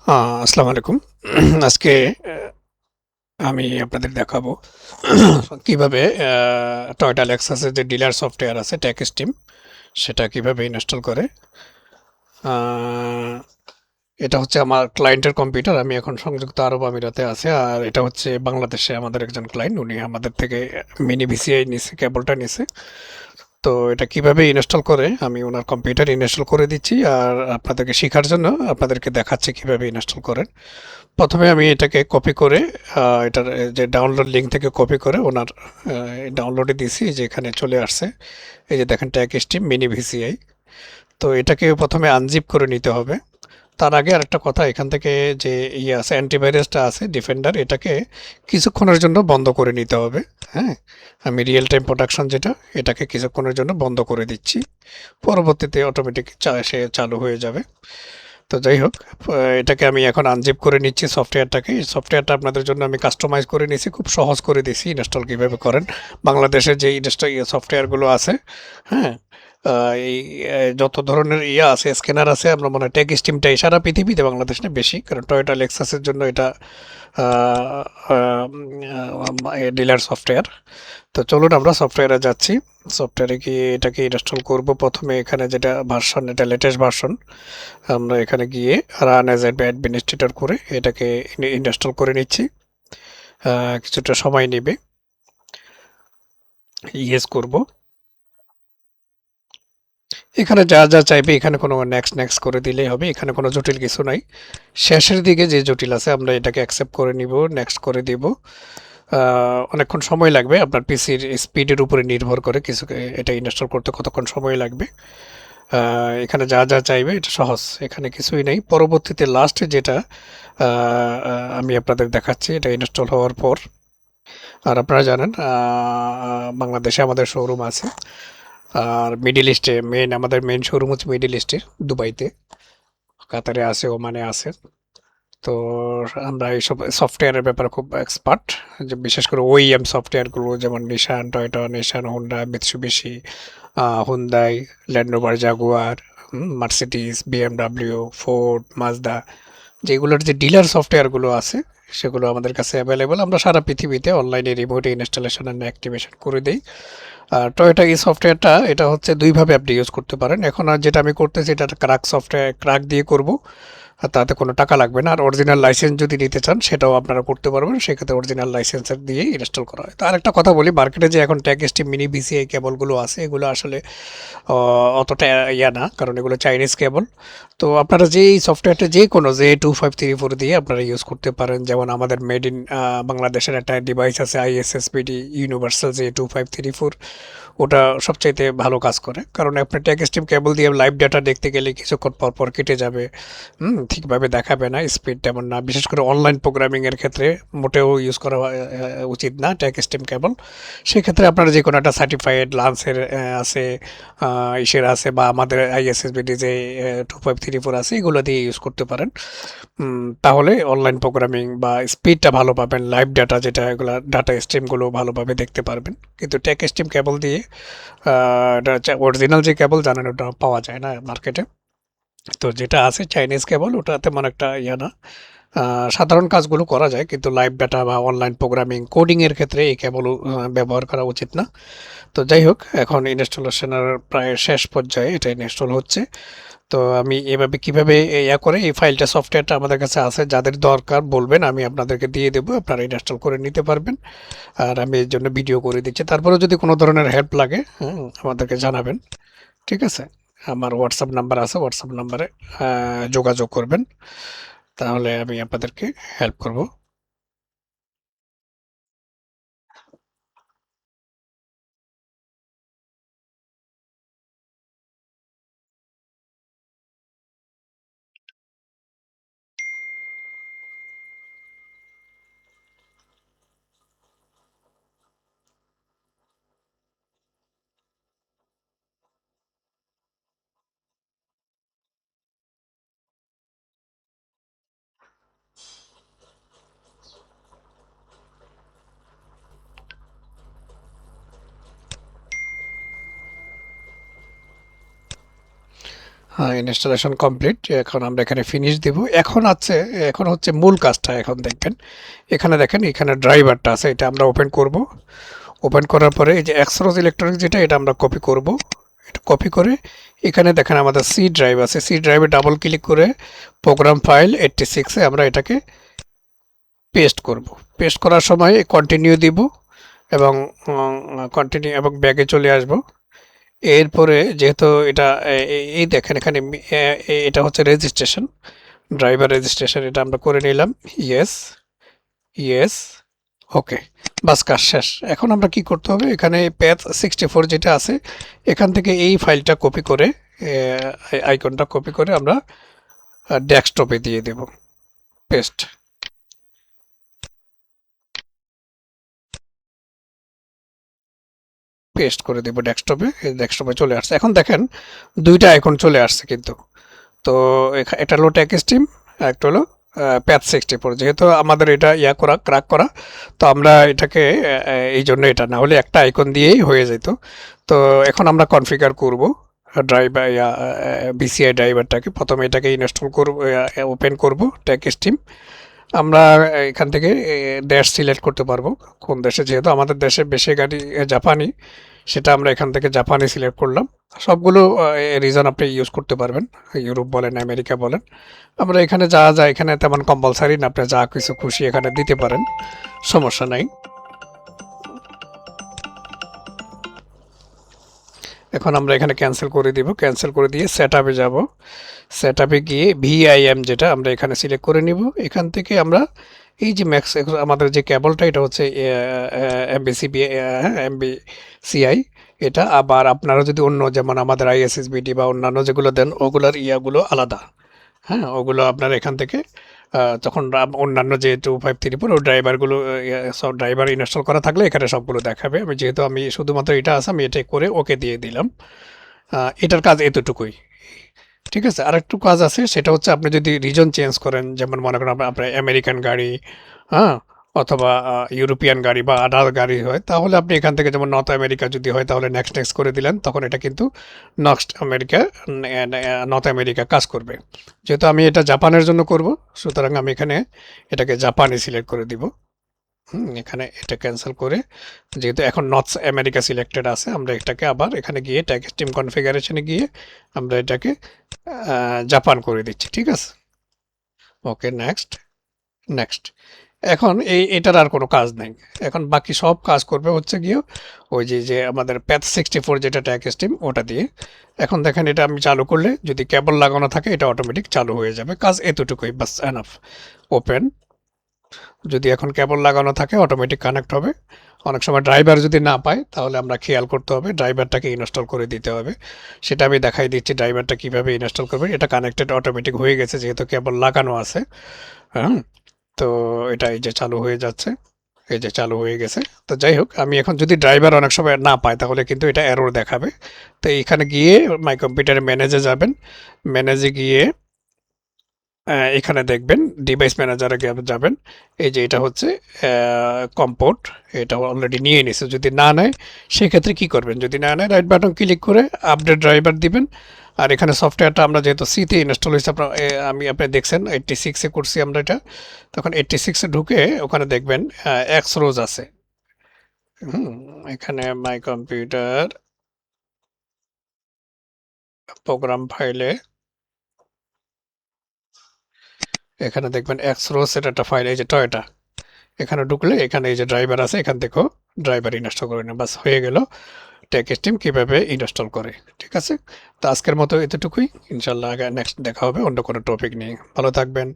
আসসালামু আলাইকুম। আজকে আমি আপনাদের দেখাবো কিভাবে টয়োটা লেক্সাসের যে ডিলার সফটওয়্যার আছে টেকস্টিম সেটা কিভাবে ইনস্টল করে। আ এটা হচ্ছে আমার ক্লায়েন্টের কম্পিউটার। আমি এখন সংযুক্ত আরব আমিরাতে আছি। আর এটা হচ্ছে বাংলাদেশে আমাদের একজন ক্লায়েন্ট। উনি আমাদের থেকে মিনি ভিসিআই নিছে, কেবলটা নিছে। তো এটা কিভাবে ইনস্টল করে আমি ওনার কম্পিউটারে ইনস্টল করে দিচ্ছি আর আপনাদেরকে শেখার জন্য আপনাদেরকে দেখাচ্ছি কিভাবে ইনস্টল করেন। প্রথমে আমি এটাকে কপি করে এটার যে ডাউনলোড লিঙ্ক থেকে কপি করে ওনার ডাউনলোডে দিছি, যে এখানে চলে আসছে। এই যে দেখেন ট্যাগ স্টিম মিনি ভিসিআই। তো এটাকে প্রথমে আনজিপ করে নিতে হবে। তার আগে আরেকটা কথা, এখান থেকে যে ইয়ে আছে অ্যান্টিভাইরাসটা আছে ডিফেন্ডার, এটাকে কিছুক্ষণের জন্য বন্ধ করে নিতে হবে। হ্যাঁ, আমি রিয়েল টাইম প্রোটেকশন যেটা, এটাকে কিছুক্ষণের জন্য বন্ধ করে দিচ্ছি। পরবর্তীতে অটোমেটিক সে চালু হয়ে যাবে। তো যাই হোক, এটাকে আমি এখন আনজিপ করে নিচ্ছি সফটওয়্যারটাকে। এই সফটওয়্যারটা আপনাদের জন্য আমি কাস্টমাইজ করে নিয়েছি, খুব সহজ করে দিয়েছি ইনস্টল কীভাবে করেন। বাংলাদেশের যে ইনস্টল সফটওয়্যারগুলো আছে, হ্যাঁ, এই যত ধরনের আছে, স্ক্যানার আছে, আমরা মনে হয় টেক স্টিমটাই সারা পৃথিবীতে, বাংলাদেশ না বেশি, কারণ টয়োটা লেক্সাসের জন্য এটা ডিলার সফটওয়্যার। তো চলুন আমরা সফটওয়্যারে যাচ্ছি। সফটওয়্যারে গিয়ে এটাকে ইনস্টল করব। প্রথমে এখানে যেটা ভার্সন, এটা লেটেস্ট ভার্সন। আমরা এখানে গিয়ে রান অ্যাজ অ্যাডমিনিস্ট্রেটর করে এটাকে ইনস্টল করে নিচ্ছি। কিছুটা সময় নেবে। ইয়েস করব। এখানে যা যা চাইবে, এখানে কোনো নেক্সট নেক্সট করে দিলেই হবে। এখানে কোনো জটিল কিছু নাই। শেষের দিকে যে জটিল আছে আমরা এটাকে অ্যাকসেপ্ট করে নিব, নেক্সট করে দিব। অনেকক্ষণ সময় লাগবে, আপনার পিসির স্পিডের উপরে নির্ভর করে কিছু এটা ইনস্টল করতে কতক্ষণ সময় লাগবে। এখানে যা যা চাইবে এটা সহজ, এখানে কিছুই নেই। পরবর্তীতে লাস্টে যেটা আমি আপনাদের দেখাচ্ছি, এটা ইনস্টল হওয়ার পর। আর আপনারা জানেন বাংলাদেশে আমাদের শোরুম আছে। আর মিডল ইস্টে আমাদের মেন শোরুম হচ্ছে মিডল ইস্টে, দুবাইতে, কাতারে আছে, ওমানে আছে। তো আমরা এইসব সফটওয়্যারের ব্যাপারে খুব এক্সপার্ট। যে বিশেষ করে ওইএম সফটওয়্যারগুলো, যেমন Nissan, Toyota, Nissan, Honda, Mitsubishi, Hyundai, Land Rover, Jaguar, Mercedes, BMW, Ford, Mazda, যেগুলোর যে ডিলার সফটওয়্যারগুলো আছে সেগুলো আমাদের কাছে অ্যাভেলেবল। আমরা সারা পৃথিবীতে অনলাইনে রিমোটে ইনস্টলেশন অ্যান্ড অ্যাক্টিভেশন করে দিই। আর টয়োটা এই সফটওয়্যারটা, এটা হচ্ছে দুইভাবে আপনি ইউজ করতে পারেন। এখন আর যেটা আমি করতেছি, এটা ক্রাক সফটওয়্যার, ক্রাক দিয়ে করব। আর তাতে কোনো টাকা লাগবে না। আর অরিজিনাল লাইসেন্স যদি নিতে চান সেটাও আপনারা করতে পারবেন, সেক্ষেত্রে অরিজিনাল লাইসেন্সের দিয়েই ইনস্টল করা হয়। তো আরেকটা কথা বলি, মার্কেটে যে এখন ট্যাগ স্টিম মিনি ভিসিআই কেবলগুলো আছে, এগুলো আসলে অতটা না, কারণ এগুলো চাইনিজ কেবল। তো আপনারা যেই সফটওয়্যারটা যে কোনো J2534 দিয়ে আপনারা ইউজ করতে পারেন। যেমন আমাদের মেড ইন বাংলাদেশের একটা ডিভাইস আছে ISSPD ইউনিভার্সাল J2534, ওটা সবচাইতে ভালো কাজ করে। কারণ আপনি ট্যাগ স্টিম কেবল দিয়ে লাইভ ডাটা দেখতে গেলে কিছুক্ষণ পর পর কেটে যাবে, ঠিকভাবে দেখাবে না, স্পিড তেমন না। বিশেষ করে অনলাইন প্রোগ্রামিংয়ের ক্ষেত্রে মোটেও ইউজ করা উচিত না ট্যাগ স্টিম কেবল। সেক্ষেত্রে আপনারা যে কোনো একটা সার্টিফাইড লান্সের আছে, ইসের আছে, বা আমাদের ISSBD যে 2534 আছে, এগুলো দিয়ে ইউজ করতে পারেন। তাহলে অনলাইন প্রোগ্রামিং বা স্পিডটা ভালো পাবেন, লাইভ ডাটা যেটা, এগুলো ডাটা স্ট্রিমগুলো ভালোভাবে দেখতে পারবেন। কিন্তু টেক স্ট্রিম কেবল দিয়ে এটা অরিজিনাল যে কেবল জানেন ওটা পাওয়া যায় না মার্কেটে। তো যেটা আছে চাইনিজ কেবল, ওটা তেমন একটা না। সাধারণ কাজগুলো করা যায়, কিন্তু লাইভ ডাটা বা অনলাইন প্রোগ্রামিং, কোডিং এর ক্ষেত্রে এই কেবল ব্যবহার করা উচিত না। তো যাই হোক, এখন ইনস্টলেশনের প্রায় শেষ পর্যায়ে, এটা ইনস্টল হচ্ছে। তো আমি এভাবে কিভাবে করে এই ফাইলটা, সফটওয়্যারটা আমাদের কাছে আছে, যাদের দরকার বলবেন, আমি আপনাদেরকে দিয়ে দেবো, আপনারা ইনস্টল করে নিতে পারবেন। আর আমি এর জন্য ভিডিও করে দিচ্ছি। তারপরে যদি কোনো ধরনের হেল্প লাগে, আমাদেরকে জানাবেন। ঠিক আছে? আমার হোয়াটসঅ্যাপ নাম্বার আছে, হোয়াটসঅ্যাপ নাম্বারে যোগাযোগ করবেন। তাহলে আমি আপনাদেরকে হেল্প করব। হ্যাঁ, ইনস্টলেশন কমপ্লিট। এখন আমরা এখানে ফিনিশ দিব। এখন হচ্ছে মূল কাজটা এখন দেখবেন। এখানে দেখেন এখানে ড্রাইভারটা আছে, এটা আমরা ওপেন করব। ওপেন করার পরে এই যে এক্সরোজ ইলেকট্রনিক্স যেটা, এটা আমরা কপি করব। এটা কপি করে এখানে দেখেন আমাদের সি ড্রাইভ আছে, সি ড্রাইভে ডাবল ক্লিক করে প্রোগ্রাম ফাইল 86 এ আমরা এটাকে পেস্ট করব। পেস্ট করার সময় কন্টিনিউ দিব এবং কন্টিনিউ এবং ব্যাগে চলে আসব। এরপরে যেহেতু এটা এই দেখেন এখানে এটা হচ্ছে রেজিস্ট্রেশন, ড্রাইভার রেজিস্ট্রেশন, এটা আমরা করে নিলাম। ইয়েস, ইয়েস, ওকে, বাস কাজ শেষ। এখন আমরা কি করতে হবে, এখানে প্যাথ 64 যেটা আছে এখান থেকে এই ফাইলটা কপি করে, আইকনটা কপি করে আমরা ডেস্কটপে দিয়ে দেব। পেস্ট, পেস্ট করে দেব ডেস্কটপে। ডেস্কটপে চলে আসছে। এখন দেখেন দুইটা আইকন চলে আসছে কিন্তু। তো এটা হলো টেক স্ট্রিম, একটা হলো প্যাথ 64। যেহেতু আমাদের এটা ক্র্যাক করা, তো আমরা এটাকে এই জন্য এটা না হলে একটা আইকন দিয়েই হয়ে যেত। তো এখন আমরা কনফিগার করব ড্রাইভার বিসিআই ড্রাইভারটাকে। প্রথমে এটাকে ইনস্টল করব, ওপেন করব টেক স্ট্রিম। আমরা এখান থেকে দেশ সিলেক্ট করতে পারবো কোন দেশে, যেহেতু আমাদের দেশে বেশি গাড়ি জাপানি, সেটা আমরা এখান থেকে জাপানি সিলেক্ট করলাম। সবগুলো রিজন আপনি ইউজ করতে পারবেন, ইউরোপ বলেন আমেরিকা বলেন। আমরা এখানে যা এখানে তেমন কম্পালসারি না, আপনি যা কিছু খুশি এখানে দিতে পারেন, সমস্যা নাই। এখন আমরা এখানে ক্যান্সেল করে দিব। ক্যান্সেল করে দিয়ে সেট আপে যাব। সেট আপে গিয়ে ভিআইএম যেটা আমরা এখানে সিলেক্ট করে নিব। এখান থেকে আমরা এই যে ম্যাক্স আমাদের যে কেবলটা, এটা হচ্ছে এমবিসিবি, এমবিসিআই এটা। আবার আপনারা যদি অন্য যেমন আমাদের আইএসএসবিডি বা অন্যান্য যেগুলো দেন ওগুলোর ইয়াগুলো আলাদা। হ্যাঁ, ওগুলো আপনার এখান থেকে তখন অন্যান্য যে 2534 ও ড্রাইভারগুলো, সব ড্রাইভার ইনস্টল করা থাকলে এখানে সবগুলো দেখাবে। যেহেতু আমি শুধুমাত্র এটা আছে, আমি এটাই করে ওকে দিয়ে দিলাম। এটার কাজ এতটুকুই। ঠিক আছে, আরেকটু কাজ আছে, সেটা হচ্ছে আপনি যদি রিজন চেঞ্জ করেন, যেমন মনে করেন আপনার আমেরিকান গাড়ি, হ্যাঁ, অথবা ইউরোপিয়ান গাড়ি বা আদার গাড়ি হয়, তাহলে আপনি এখান থেকে যেমন নর্থ আমেরিকা যদি হয় তাহলে নেক্সট নেক্সট করে দিলেন, তখন এটা কিন্তু নর্থ আমেরিকা কাজ করবে। যেহেতু আমি এটা জাপানের জন্য করব, সুতরাং আমি এখানে এটাকে জাপানি সিলেক্ট করে দিব। এখানে এটা ক্যান্সেল করে, যেহেতু এখন নর্থ আমেরিকা সিলেক্টেড আছে, আমরা এটাকে আবার এখানে গিয়ে ট্যাগ স্ট্রিম কনফিগারেশনে গিয়ে আমরা এটাকে জাপান করে দিচ্ছি। ঠিক আছে, ওকে, নেক্সট, নেক্সট। এখন এটার আর কোনো কাজ নেই। এখন বাকি সব কাজ করবে হচ্ছে গিয়ে ওই যে আমাদের প্যাথ 64 যেটা ট্যাগ স্ট্রিম ওটা দিয়ে। এখন দেখেন এটা আমি চালু করলে যদি কেবল লাগানো থাকে এটা অটোমেটিক চালু হয়ে যাবে। কাজ এতটুকুই, বাস, এনাফ। ওপেন। যদি এখন কেবল লাগানো থাকে অটোমেটিক কানেক্ট হবে। অনেক সময় ড্রাইভার যদি না পায় তাহলে আমরা খেয়াল করতে হবে, ড্রাইভারটাকে ইনস্টল করে দিতে হবে। সেটা আমি দেখাই দিচ্ছি ড্রাইভারটা কীভাবে ইনস্টল করবে। এটা কানেক্টেড অটোমেটিক হয়ে গেছে যেহেতু কেবল লাগানো আছে। হ্যাঁ, তো এটা এই যে চালু হয়ে যাচ্ছে, এই যে চালু হয়ে গেছে। তো যাই হোক, আমি এখন যদি ড্রাইভার অনেক সময় না পায় তাহলে কিন্তু এটা এরর দেখাবে। তো এখানে গিয়ে মাই কম্পিউটারে ম্যানেজে যাবেন। ম্যানেজে গিয়ে এখানে দেখবেন ডিভাইস ম্যানেজারে যাবেন। এই যে এটা হচ্ছে কম্পোর্ট, এটা অলরেডি নিয়ে নিছে। যদি না নেয় সেক্ষেত্রে কি করবেন, যদি না নেয় রাইট বাটন ক্লিক করে আপডেট ড্রাইভার দিবেন। আর এখানে সফটওয়্যারটা আমরা যেহেতু সিতে ইনস্টল হয়েছে, আপনি দেখছেন 86-এ করছি আমরা এটা। তখন 86-এ ঢুকে ওখানে দেখবেন এক্সরোজ আছে। এখানে মাই কম্পিউটার প্রোগ্রাম ফাইলে এখানে দেখবেন এক্সরোজ এর একটা ফাইল, এই যে টয়টা। এখানে ঢুকলে এখানে এই যে ড্রাইভার আছে, এখান থেকেও ড্রাইভার ইনস্টল করে নেন। বাস, হয়ে গেল টেক স্ট্রিম কীভাবে ইনস্টল করে। ঠিক আছে, তো আজকের মতো এতটুকুই। ইনশাল্লাহ নেক্সট দেখা হবে অন্য কোনো টপিক নিয়ে। ভালো থাকবেন।